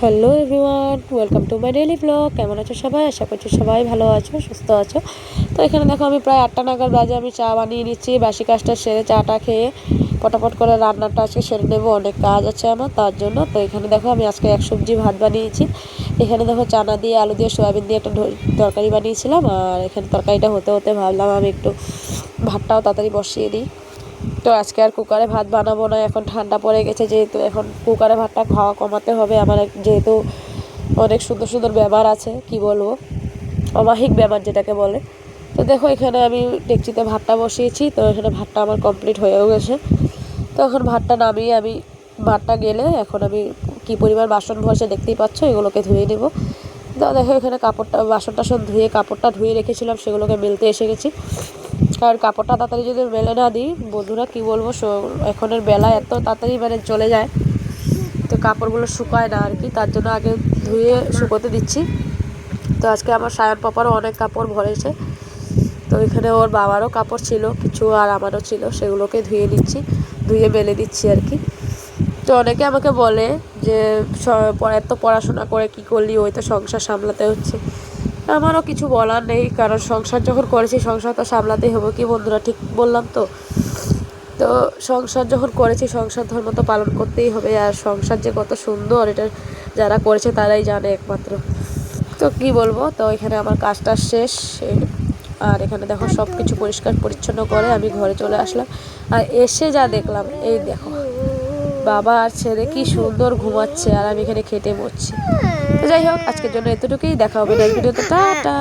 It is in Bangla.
Hello everyone, welcome to my daily blog. কেমন আছো সবাই? আশা করছি সবাই ভালো আছো, সুস্থ আছো। তো এখানে দেখো আমি প্রায় 8টা নাগাদ বাজে আমি চা বানিয়ে নিচ্ছি। বাসি কাজটা সেরে চাটা খেয়ে পটাপট করে রান্নাটা আজকে সেরে নেবো, অনেক কাজ আছে আমার তার জন্য। তো এখানে দেখো আমি আজকে এক সবজি ভাত বানিয়েছি। এখানে দেখো চানা দিয়ে আলু দিয়ে সয়াবিন দিয়ে একটা তরকারি বানিয়েছিলাম। আর এখানে তরকারিটা হতে হতে ভাবলাম আমি একটু ভাতটাও তাড়াতাড়ি বসিয়ে দিই। তো আজকে আর কুকারে ভাত বানাবো না, এখন ঠান্ডা পড়ে গেছে যেহেতু এখন কুকারে ভাতটা খাওয়া কমাতে হবে। আমার যেহেতু অনেক সুন্দর সুন্দর ব্যাপার আছে, কি বলবো, অমাহিক ব্যাপার যেটাকে বলে। তো দেখো এখানে আমি ডেকচিতে ভাতটা বসিয়েছি। তো এখানে ভাতটা আমার কমপ্লিট হয়েও গেছে। তো এখন ভাতটা নামিয়ে আমি ভাতটা গেলে এখন আমি কী পরিমাণ বাসন ভরছে দেখতেই পাচ্ছ, এগুলোকে ধুয়ে নেবো। তো দেখো এখানে কাপড়টা বাসন টাসন ধুয়ে কাপড়টা ধুয়ে রেখেছিলাম, সেগুলোকে মেলতে এসে গেছি। কারণ কাপড়টা তাড়াতাড়ি যদি মেলে না দিই, বন্ধুরা কী বলবো, এখনের বেলা এত তাড়াতাড়ি চলে যায়, তো কাপড়গুলো শুকায় না আর কি, তার জন্য আগে ধুয়ে শুকোতে দিচ্ছি। তো আজকে আমার সায়ন পাপারও অনেক কাপড় ভরেছে। তো এখানে ওর বাবারও কাপড় ছিল কিছু, আর আমারও ছিল, সেগুলোকে ধুয়ে নিচ্ছি, ধুয়ে মেলে দিচ্ছি আর কি। তো অনেকে আমাকে বলে যে এত পড়াশোনা করে কি করলি, ওই তো সংসার সামলাতে হচ্ছে। আমারও কিছু বলার নেই, কারণ সংসার যখন করেছি সংসার তো সামলাতেই হবে, কি বন্ধুরা ঠিক বললাম তো? তো সংসার যখন করেছি সংসার ধর্ম তো পালন করতেই হবে। আর সংসার যে কত সুন্দর, এটা যারা করেছে তারাই জানে একমাত্র। তো কি বলবো, তো এখানে আমার কাজটা শেষ। আর এখানে দেখো সব কিছু পরিষ্কার পরিচ্ছন্ন করে আমি ঘরে চলে আসলাম। আর এসে যা দেখলাম, এই দেখো বাবা আর ছেলে কি সুন্দর ঘুমাচ্ছে, আর আমি এখানে খেটে মরছি। তো যাই হোক, আজকের জন্য এতটুকুই, দেখা হবে নেক্সট ভিডিওতে। টাটা।